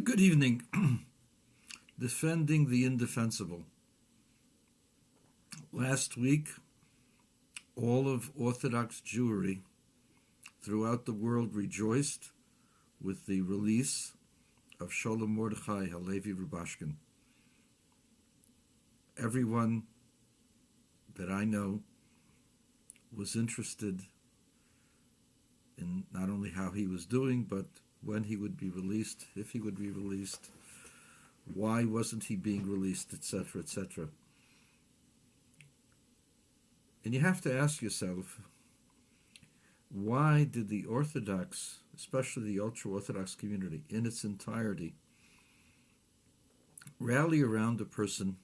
Good evening. Defending the indefensible. Last week, all of Orthodox Jewry throughout the world rejoiced with the release of Sholom Mordechai Rubashkin. Everyone that I know was interested in not only how he was doing, but when he would be released, if he would be released, why wasn't he being released, etc., etc. And you have to ask yourself, why did the Orthodox, especially the ultra-Orthodox community in its entirety, rally around a person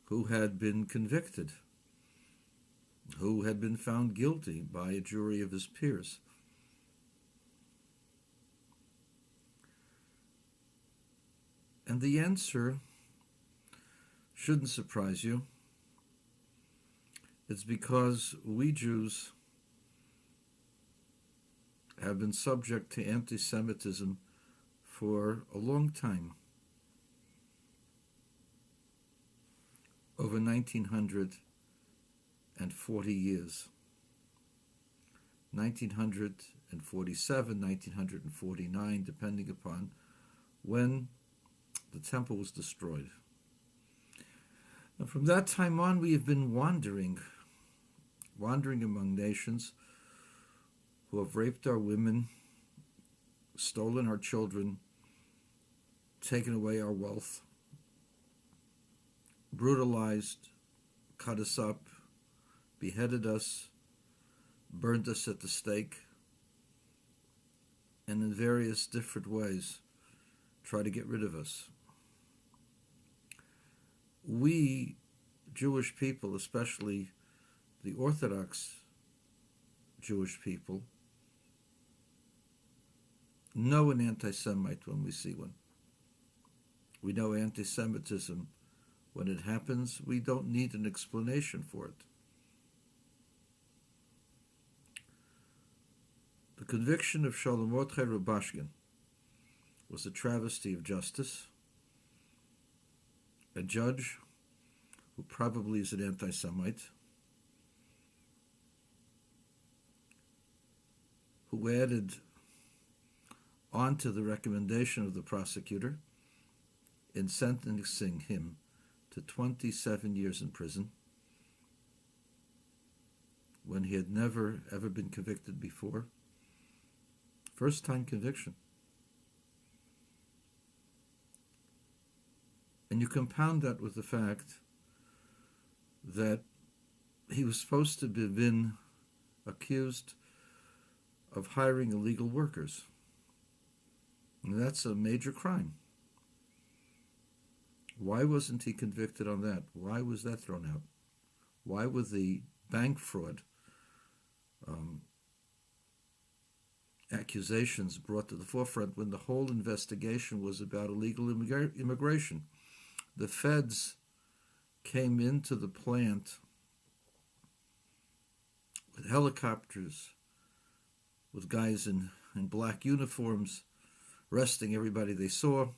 who had been convicted, who had been found guilty by a jury of his peers? And the answer shouldn't surprise you. It's because we Jews have been subject to anti-Semitism for a long time. Over 1940 years. 1947, 1949, depending upon when the temple was destroyed. And from that time on, we have been wandering among nations who have raped our women, stolen our children, taken away our wealth, brutalized, cut us up, beheaded us, burned us at the stake, and in various different ways try to get rid of us. We, Jewish people, especially the Orthodox Jewish people, know an anti-Semite when we see one. We know anti-Semitism. When it happens, we don't need an explanation for it. The conviction of Sholom Mordechai Rubashkin was a travesty of justice. A judge who probably is an anti-Semite, who added on to the recommendation of the prosecutor in sentencing him to 27 years in prison when he had never ever been convicted before. First-time conviction. And you compound that with the fact that he was supposed to have been accused of hiring illegal workers. And that's a major crime. Why wasn't he convicted on that? Why was that thrown out? Why were the bank fraud accusations brought to the forefront when the whole investigation was about illegal immigration? The feds came into the plant with helicopters, with guys in black uniforms, arresting everybody they saw.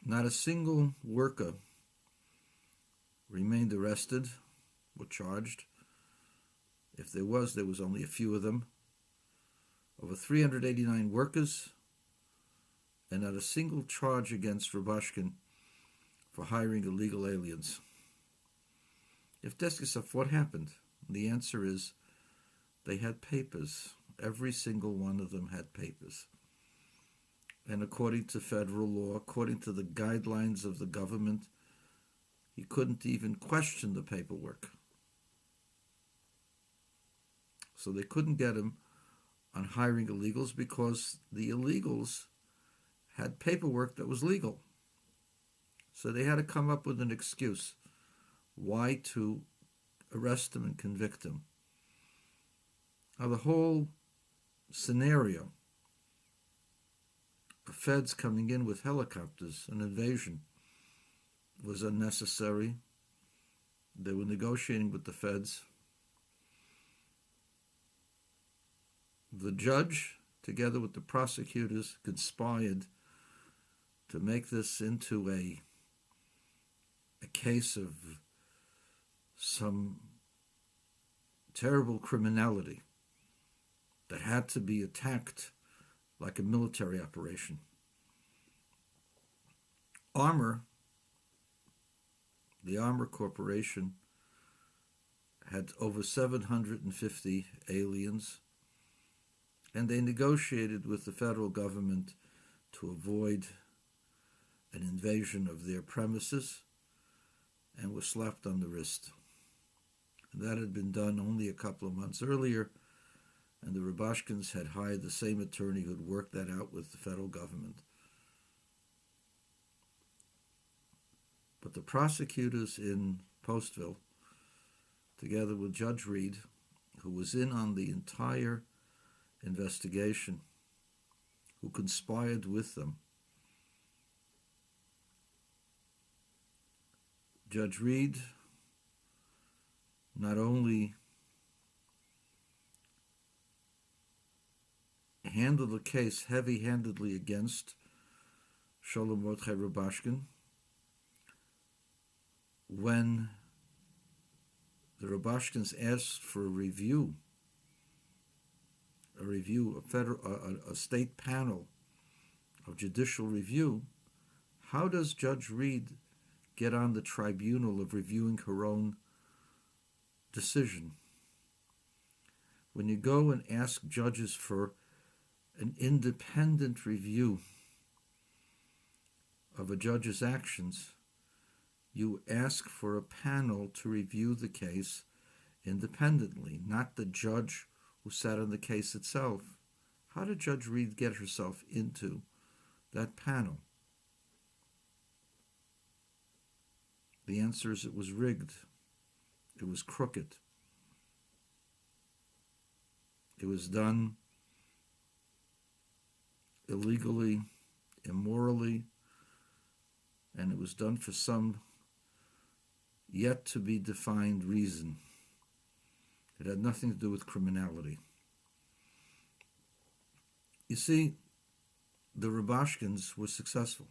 Not a single worker remained arrested or charged. If there was only a few of them. Over 389 workers, and not a single charge against Rubashkin for hiring illegal aliens. If ask yourself, what happened? The answer is, they had papers. Every single one of them had papers. And according to federal law, according to the guidelines of the government, he couldn't even question the paperwork. So they couldn't get him on hiring illegals because the illegals had paperwork that was legal. So they had to come up with an excuse why to arrest him and convict him. Now the whole scenario, the feds coming in with helicopters, an invasion, was unnecessary. They were negotiating with the feds. The judge together with the prosecutors, conspired to make this into a case of some terrible criminality that had to be attacked like a military operation. The Armor Corporation, had over 750 aliens, and they negotiated with the federal government to avoid an invasion of their premises, and were slapped on the wrist. And that had been done only a couple of months earlier, and the Rubashkins had hired the same attorney who had worked that out with the federal government. But the prosecutors in Postville, together with Judge Reade, who was in on the entire investigation, who conspired with them, Judge Reade not only handled the case heavy-handedly against Sholom Mordechai Rubashkin, when the Rubashkins asked for a state panel of judicial review, how does Judge Reade get on the tribunal of reviewing her own decision? When you go and ask judges for an independent review of a judge's actions, you ask for a panel to review the case independently, not the judge who sat on the case itself. How did Judge Reade get herself into that panel? The answer is it was rigged. It was crooked. It was done illegally, immorally, and it was done for some yet to be defined reason. It had nothing to do with criminality. You see, the Rubashkins were successful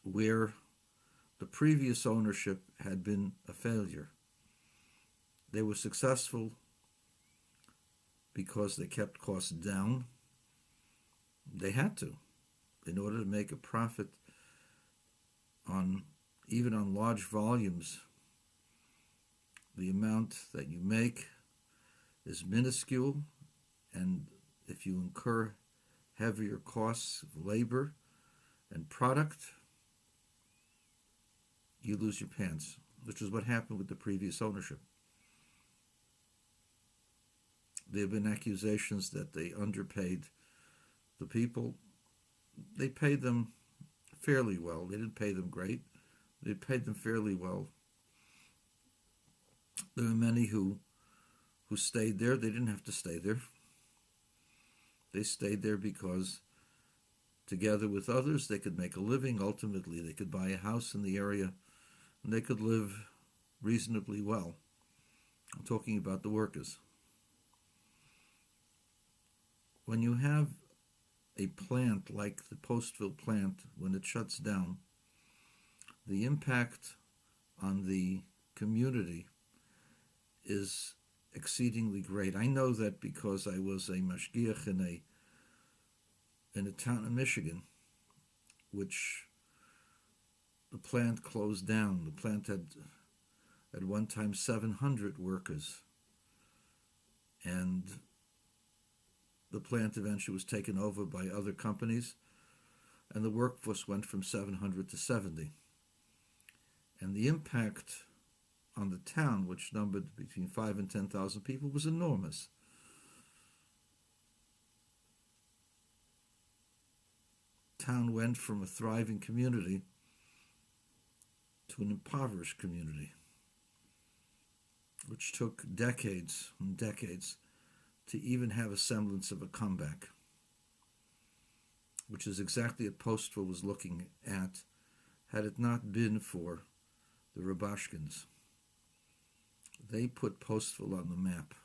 where the previous ownership had been a failure. They were successful because they kept costs down. They had to, in order to make a profit even on large volumes. The amount that you make is minuscule, and if you incur heavier costs of labor and product, you lose your pants, which is what happened with the previous ownership. There have been accusations that they underpaid the people. They paid them fairly well. They didn't pay them great. They paid them fairly well. There were many who stayed there. They didn't have to stay there. They stayed there because, together with others, they could make a living. Ultimately, they could buy a house in the area, and they could live reasonably well. I'm talking about the workers. When you have a plant like the Postville plant, when it shuts down, the impact on the community is exceedingly great. I know that because I was a mashgiach in a town in Michigan, which the plant closed down. The plant had at one time 700 workers, and the plant eventually was taken over by other companies, and the workforce went from 700 to 70. And the impact on the town, which numbered between 5,000 and 10,000 people, was enormous. Town went from a thriving community to an impoverished community, which took decades and decades to even have a semblance of a comeback, which is exactly what Postville was looking at had it not been for the Rubashkins. They put Postville on the map.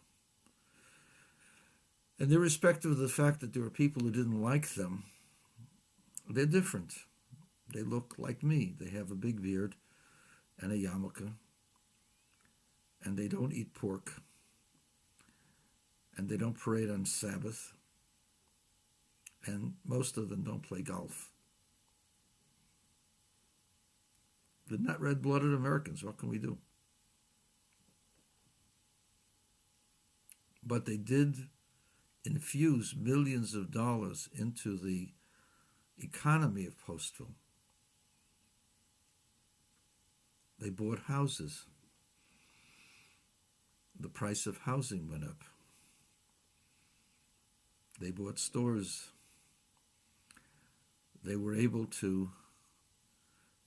And irrespective of the fact that there were people who didn't like them, they're different. They look like me. They have a big beard and a yarmulke, and they don't eat pork, and they don't parade on Sabbath, and most of them don't play golf. They're not red-blooded Americans. What can we do? But they did infuse millions of dollars into the economy of Postville. They bought houses. The price of housing went up. They bought stores. They were able to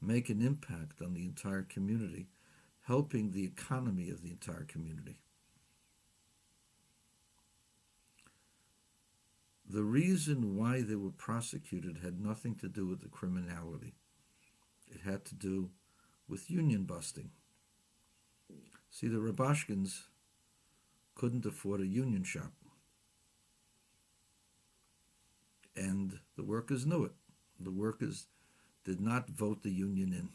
make an impact on the entire community, helping the economy of the entire community. The reason why they were prosecuted had nothing to do with the criminality. It had to do with union busting. See, the Rubashkins couldn't afford a union shop. And the workers knew it. The workers did not vote the union in.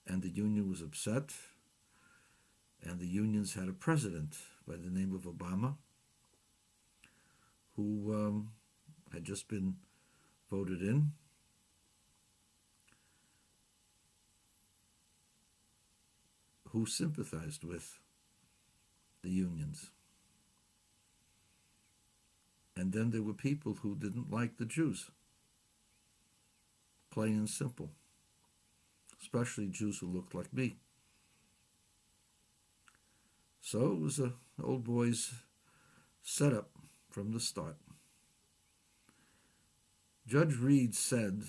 And the union was upset. And the unions had a president by the name of Obama, who had just been voted in. Who sympathized with the unions. And then there were people who didn't like the Jews, plain and simple, especially Jews who looked like me. So it was an old boys setup from the start. Judge Reade said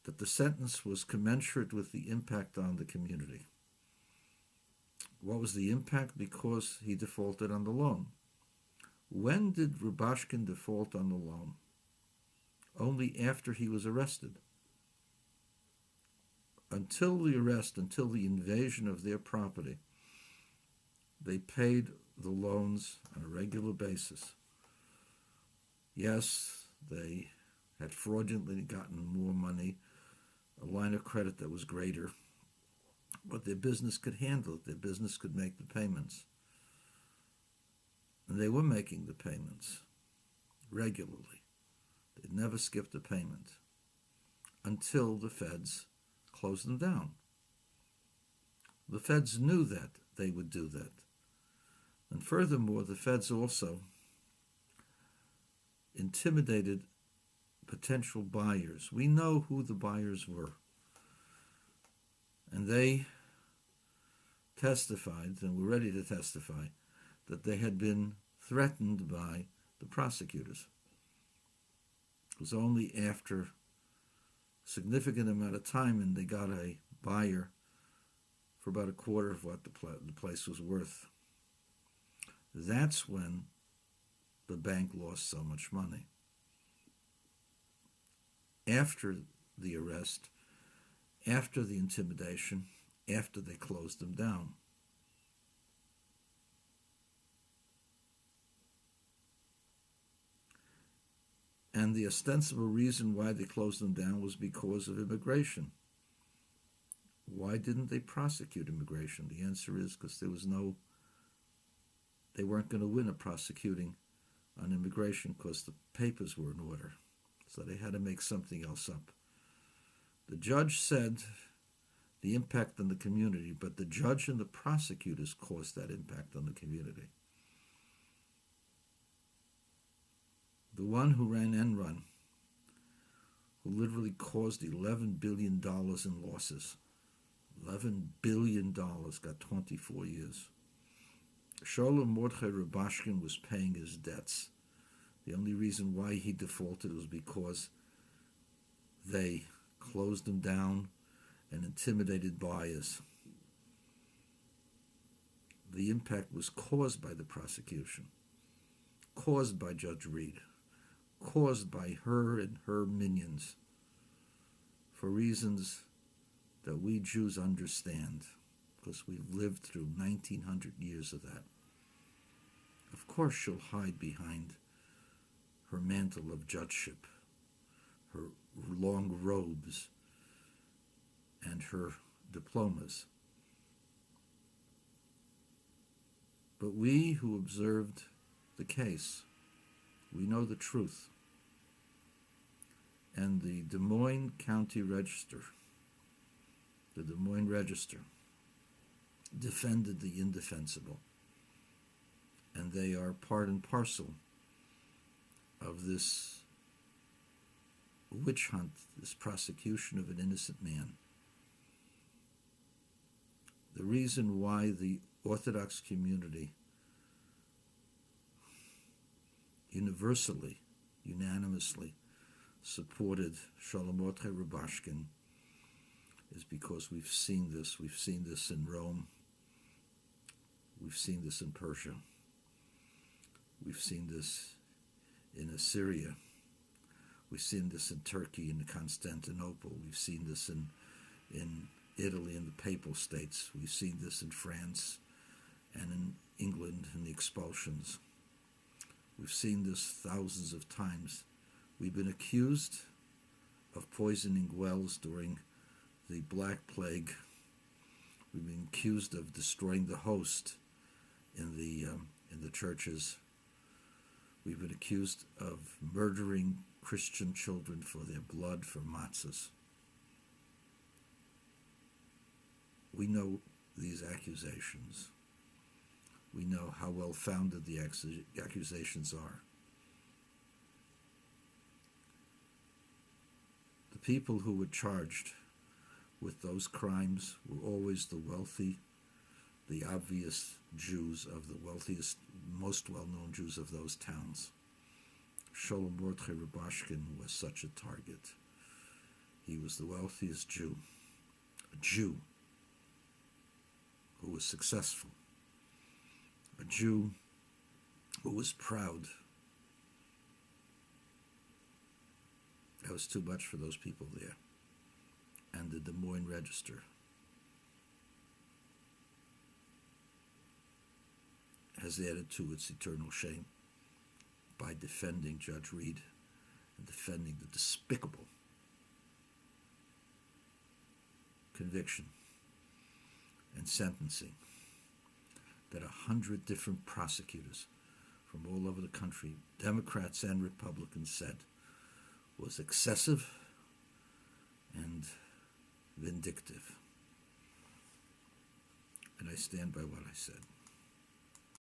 that the sentence was commensurate with the impact on the community. What was the impact? Because he defaulted on the loan. When did Rubashkin default on the loan? Only after he was arrested. Until the arrest, until the invasion of their property, they paid the loans on a regular basis. Yes, they had fraudulently gotten more money, a line of credit that was greater, but their business could handle it. Their business could make the payments. And they were making the payments regularly. They never skipped a payment until the feds closed them down. The feds knew that they would do that. And furthermore, the feds also intimidated potential buyers. We know who the buyers were. And they testified, and were ready to testify, that they had been threatened by the prosecutors. It was only after a significant amount of time and they got a buyer for about a quarter of what the place was worth. That's when the bank lost so much money. After the arrest, after the intimidation, after they closed them down. And the ostensible reason why they closed them down was because of immigration. Why didn't they prosecute immigration? The answer is because they weren't going to win a prosecuting on immigration because the papers were in order. So they had to make something else up. The judge said the impact on the community, but the judge and the prosecutors caused that impact on the community. The one who ran Enron, who literally caused $11 billion in losses. $11 billion, got 24 years. Sholom Mordechai Rubashkin was paying his debts. The only reason why he defaulted was because they closed him down and intimidated buyers. The impact was caused by the prosecution, caused by Judge Reade, caused by her and her minions for reasons that we Jews understand. because we've lived through 1900 years of that. Of course she'll hide behind her mantle of judgeship, her long robes, and her diplomas. But we who observed the case, we know the truth. And the Des Moines County Register, the Des Moines Register, defended the indefensible. And they are part and parcel of this witch hunt, this prosecution of an innocent man. The reason why the Orthodox community universally, unanimously supported Sholom Mordechai Rubashkin is because we've seen this. We've seen this in Rome. We've seen this in Persia. We've seen this in Assyria. We've seen this in Turkey and Constantinople. We've seen this in Italy and the Papal States. We've seen this in France and in England and the expulsions. We've seen this thousands of times. We've been accused of poisoning wells during the Black Plague. We've been accused of destroying the host in the churches. We've been accused of murdering Christian children for their blood, for matzahs. We know these accusations. We know how well-founded the accusations are. The people who were charged with those crimes were always the wealthy, the obvious Jews of the wealthiest, most well-known Jews of those towns. Sholom Mordechai Rubashkin was such a target. He was the wealthiest Jew, a Jew who was successful, a Jew who was proud. That was too much for those people there. And the Des Moines Register has added to its eternal shame by defending Judge Reade and defending the despicable conviction and sentencing that 100 different prosecutors from all over the country, Democrats and Republicans, said was excessive and vindictive. And I stand by what I said.